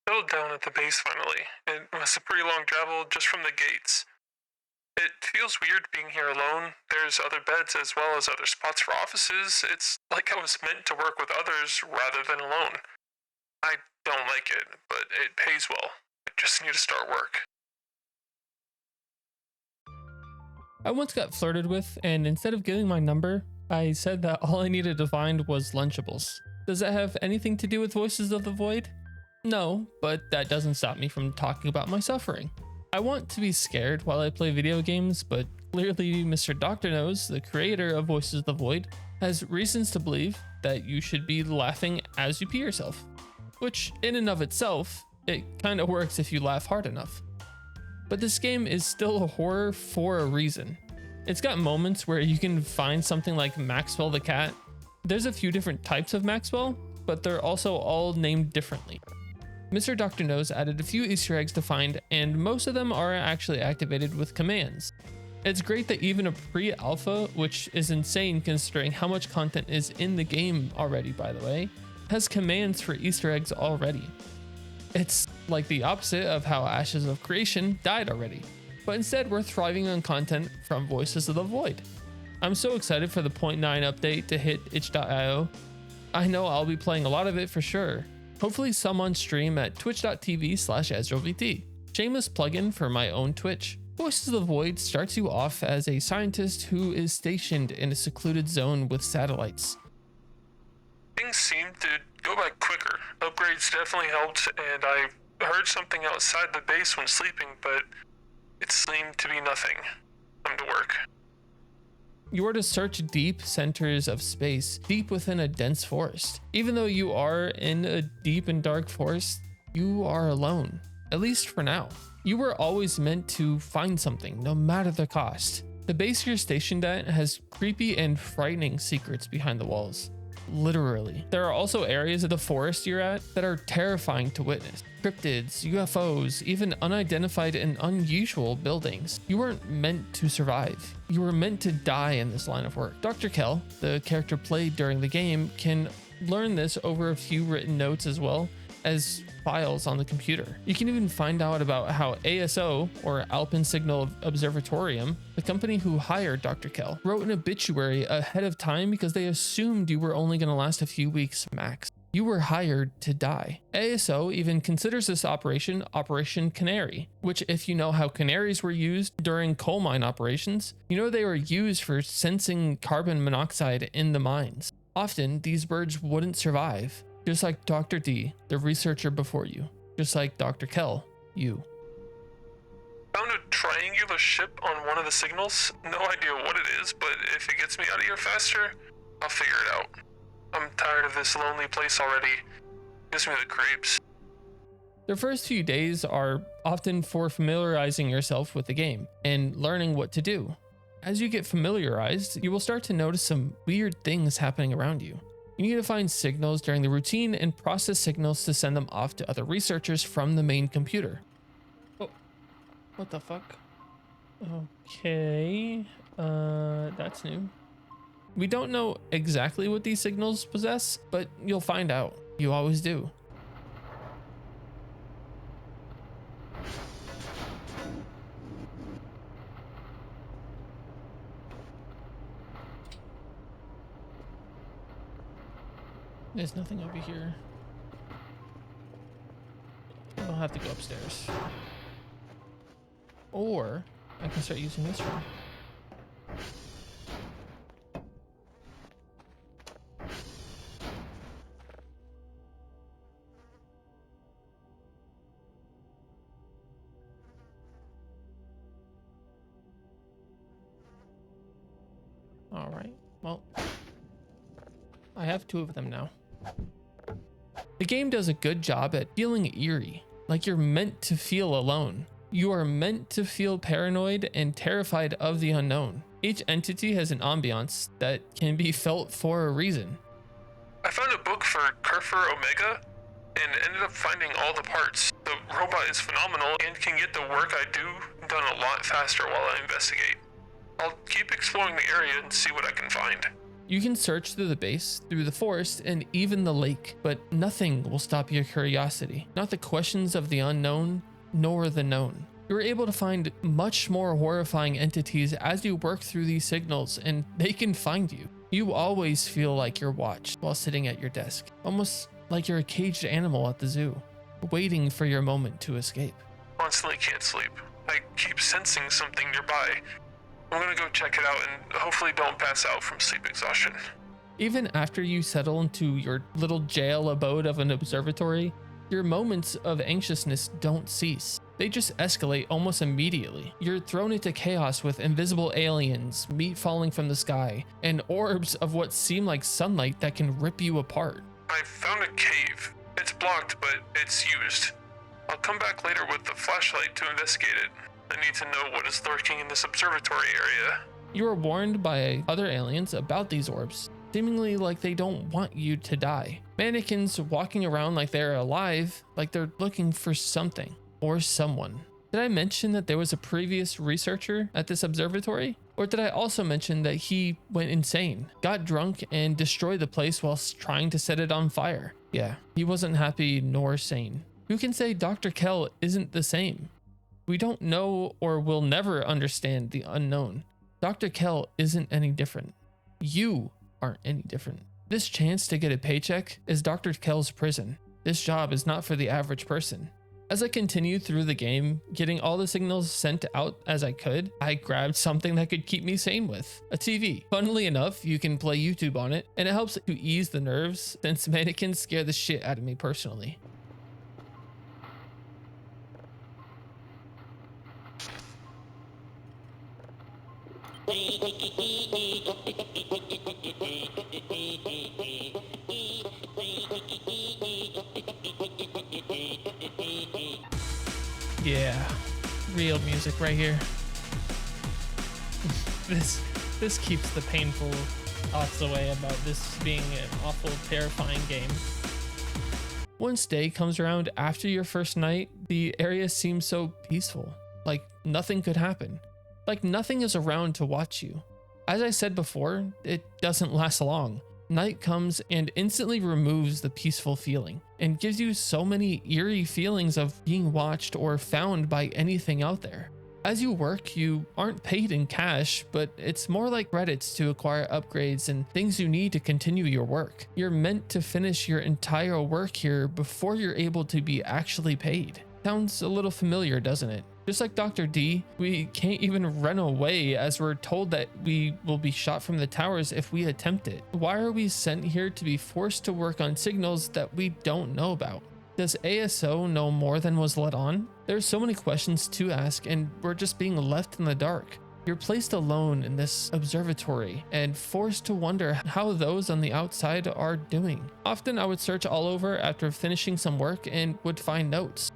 Settled down at the base finally. It was a pretty long travel just from the gates. It feels weird being here alone. There's other beds as well as other spots for offices. It's like I was meant to work with others rather than alone. I don't like it, but it pays well. I just need to start work. I once got flirted with, and instead of giving my number, I said that all I needed to find was Lunchables. Does that have anything to do with Voices of the Void? No, but that doesn't stop me from talking about my suffering. I want to be scared while I play video games, but clearly Mr. Doctor Knows, the creator of Voices of the Void, has reasons to believe that you should be laughing as you pee yourself. Which, in and of itself, it kinda works if you laugh hard enough. But this game is still a horror for a reason. It's got moments where you can find something like Maxwell the cat. There's a few different types of Maxwell, but they're also all named differently. Mr. Doctor Knows added a few Easter eggs to find, and most of them are actually activated with commands. It's great that even a pre-alpha, which is insane considering how much content is in the game already by the way, has commands for Easter eggs already. It's like the opposite of how Ashes of Creation died already, but instead we're thriving on content from Voices of the Void. I'm so excited for the 0.9 update to hit itch.io. I know I'll be playing a lot of it for sure. Hopefully some on stream at twitch.tv/EzraelVT. Shameless plugin for my own Twitch. Voices of the Void starts you off as a scientist who is stationed in a secluded zone with satellites. Things seem to go by quicker. Upgrades definitely helped, and I heard something outside the base when sleeping, but it seemed to be nothing. Time to work. You are to search deep centers of space, deep within a dense forest. Even though you are in a deep and dark forest, you are alone, at least for now. You were always meant to find something, no matter the cost. The base you're stationed at has creepy and frightening secrets behind the walls. Literally. There are also areas of the forest you're at that are terrifying to witness. Cryptids, UFOs, even unidentified and unusual buildings. You weren't meant to survive. You were meant to die in this line of work. Dr. Kell, the character played during the game, can learn this over a few written notes as well as files on the computer. You can even find out about how ASO, or Alpine Signal Observatorium, the company who hired Dr. Kell, wrote an obituary ahead of time because they assumed you were only going to last a few weeks max. You were hired to die. ASO even considers this operation Operation Canary, which, if you know how canaries were used during coal mine operations, you know they were used for sensing carbon monoxide in the mines. Often, these birds wouldn't survive. Just like Dr. D, the researcher before you. Just like Dr. Kell, you. Found a triangular ship on one of the signals. No idea what it is, but if it gets me out of here faster, I'll figure it out. I'm tired of this lonely place already. Gives me the creeps. The first few days are often for familiarizing yourself with the game and learning what to do. As you get familiarized, you will start to notice some weird things happening around you. You need to find signals during the routine and process signals to send them off to other researchers from the main computer. Oh, what the fuck? Okay, that's new. We don't know exactly what these signals possess, but you'll find out. You always do. There's nothing over here. I'll have to go upstairs. Or I can start using this room. All right, well, I have two of them now. The game does a good job at feeling eerie, like you're meant to feel alone. You are meant to feel paranoid and terrified of the unknown. Each entity has an ambiance that can be felt for a reason. I found a book for Kerfer Omega and ended up finding all the parts. The robot is phenomenal and can get the work I do done a lot faster while I investigate. I'll keep exploring the area and see what I can find. You can search through the base, through the forest, and even the lake, but nothing will stop your curiosity. Not the questions of the unknown, nor the known. You're able to find much more horrifying entities as you work through these signals, and they can find you. You always feel like you're watched while sitting at your desk, almost like you're a caged animal at the zoo, waiting for your moment to escape. Constantly can't sleep. I keep sensing something nearby. I'm gonna go check it out and hopefully don't pass out from sleep exhaustion. Even after you settle into your little jail abode of an observatory, your moments of anxiousness don't cease. They just escalate almost immediately. You're thrown into chaos with invisible aliens, meat falling from the sky, and orbs of what seem like sunlight that can rip you apart. I found a cave. It's blocked, but it's used. I'll come back later with the flashlight to investigate it. I need to know what is lurking in this observatory area. You are warned by other aliens about these orbs, seemingly like they don't want you to die. Mannequins walking around like they're alive, like they're looking for something or someone. Did I mention that there was a previous researcher at this observatory? Or did I also mention that he went insane, got drunk, and destroyed the place whilst trying to set it on fire? Yeah, he wasn't happy nor sane. Who can say Dr. Kell isn't the same? We don't know or will never understand the unknown. Dr. Kell isn't any different. You aren't any different. This chance to get a paycheck is Dr. Kell's prison. This job is not for the average person. As I continued through the game, getting all the signals sent out as I could, I grabbed something that could keep me sane with a TV. Funnily enough, you can play YouTube on it, and it helps to ease the nerves since mannequins scare the shit out of me personally. Yeah, real music right here. This keeps the painful thoughts away about this being an awful, terrifying game. Once day comes around after your first night, the area seems so peaceful, like nothing could happen, like nothing is around to watch you. As I said before, it doesn't last long. Night comes and instantly removes the peaceful feeling and gives you so many eerie feelings of being watched or found by anything out there. As you work, you aren't paid in cash, but it's more like credits to acquire upgrades and things you need to continue your work. You're meant to finish your entire work here before you're able to be actually paid. Sounds a little familiar, doesn't it? Just like Dr. D, we can't even run away as we're told that we will be shot from the towers if we attempt it. Why are we sent here to be forced to work on signals that we don't know about? Does ASO know more than was let on? There's so many questions to ask, and we're just being left in the dark. You're placed alone in this observatory and forced to wonder how those on the outside are doing. Often I would search all over after finishing some work and would find notes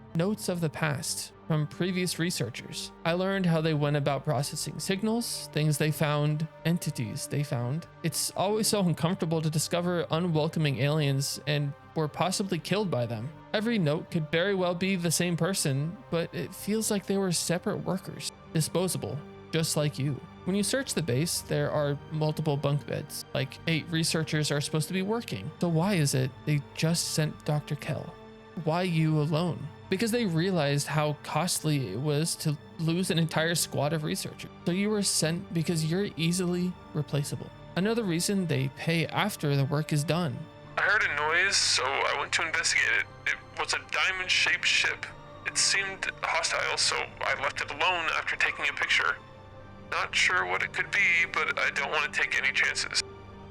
of the past from previous researchers. I learned how they went about processing signals, things they found, entities they found. It's always so uncomfortable to discover unwelcoming aliens and were possibly killed by them. Every note could very well be the same person, but it feels like they were separate workers, disposable, just like you. When you search the base, there are multiple bunk beds, like 8 researchers are supposed to be working. So why is it they just sent Dr. Kell? Why you alone? Because they realized how costly it was to lose an entire squad of researchers. So you were sent because you're easily replaceable. Another reason they pay after the work is done. I heard a noise, so I went to investigate it. It was a diamond-shaped ship. It seemed hostile, so I left it alone after taking a picture. Not sure what it could be, but I don't want to take any chances.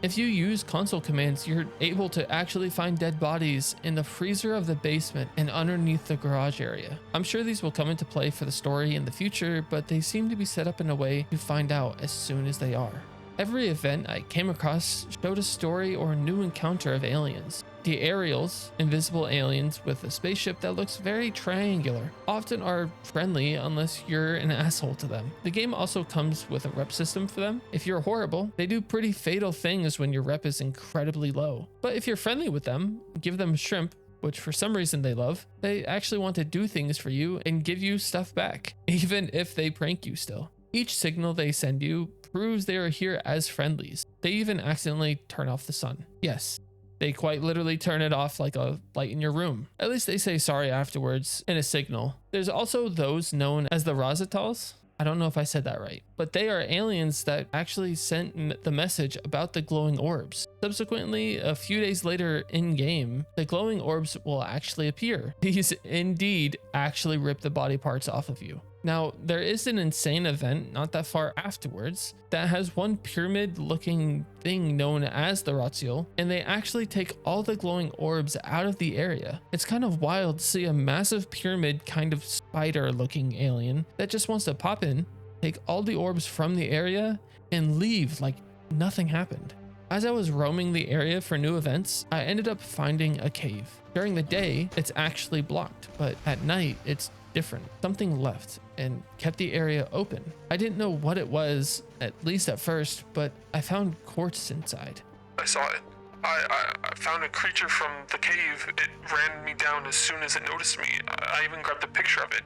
If you use console commands, you're able to actually find dead bodies in the freezer of the basement and underneath the garage area. I'm sure these will come into play for the story in the future, but they seem to be set up in a way to find out as soon as they are. Every event I came across showed a story or a new encounter of aliens. The Aerials, invisible aliens with a spaceship that looks very triangular, often are friendly unless you're an asshole to them. The game also comes with a rep system for them. If you're horrible, they do pretty fatal things when your rep is incredibly low. But if you're friendly with them, give them shrimp, which for some reason they love, they actually want to do things for you and give you stuff back, even if they prank you still. Each signal they send you proves they are here as friendlies. They even accidentally turn off the sun. Yes, they quite literally turn it off like a light in your room. At least they say sorry afterwards in a signal. There's also those known as the Razatals. I don't know if I said that right, but they are aliens that actually sent the message about the glowing orbs. Subsequently, a few days later in game, the glowing orbs will actually appear. These indeed actually rip the body parts off of you. Now, there is an insane event not that far afterwards that has one pyramid looking thing known as the Ratio, and they actually take all the glowing orbs out of the area. It's kind of wild to see a massive pyramid kind of spider looking alien that just wants to pop in, take all the orbs from the area, and leave like nothing happened. As I was roaming the area for new events, I ended up finding a cave. During the day, it's actually blocked, but at night, it's different. Something left and kept the area open. I didn't know what it was, at least at first, but I found quartz inside. I saw it. I found a creature from the cave. It ran me down as soon as it noticed me. I even grabbed a picture of it.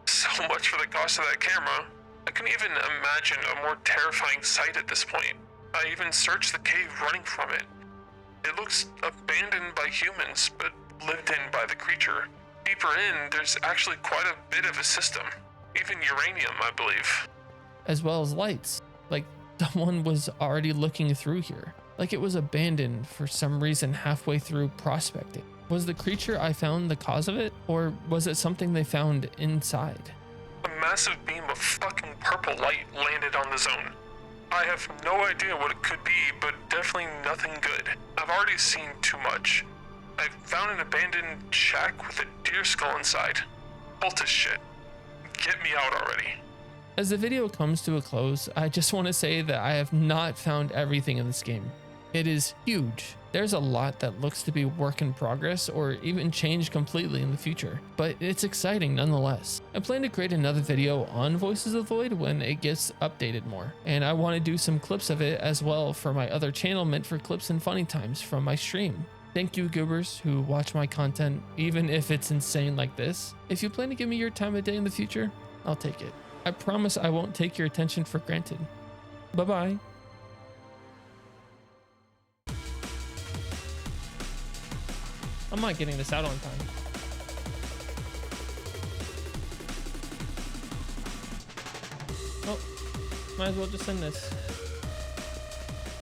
So much for the cost of that camera. I couldn't even imagine a more terrifying sight at this point. I even searched the cave running from it. It looks abandoned by humans, but lived in by the creature. Deeper in, there's actually quite a bit of a system. Even uranium, I believe. As well as lights. Like someone was already looking through here. Like it was abandoned for some reason halfway through prospecting. Was the creature I found the cause of it? Or was it something they found inside? A massive beam of fucking purple light landed on the zone. I have no idea what it could be, but definitely nothing good. I've already seen too much. I found an abandoned shack with a deer skull inside. Cultist shit. Get me out already. As the video comes to a close, I just want to say that I have not found everything in this game. It is huge. There's a lot that looks to be work in progress or even change completely in the future, but it's exciting nonetheless. I plan to create another video on Voices of the Void when it gets updated more, and I want to do some clips of it as well for my other channel meant for clips and funny times from my stream. Thank you goobers who watch my content, even if it's insane like this. If you plan to give me your time of day in the future, I'll take it. I promise I won't take your attention for granted. Bye-bye. I'm not getting this out on time. Oh, might as well just send this.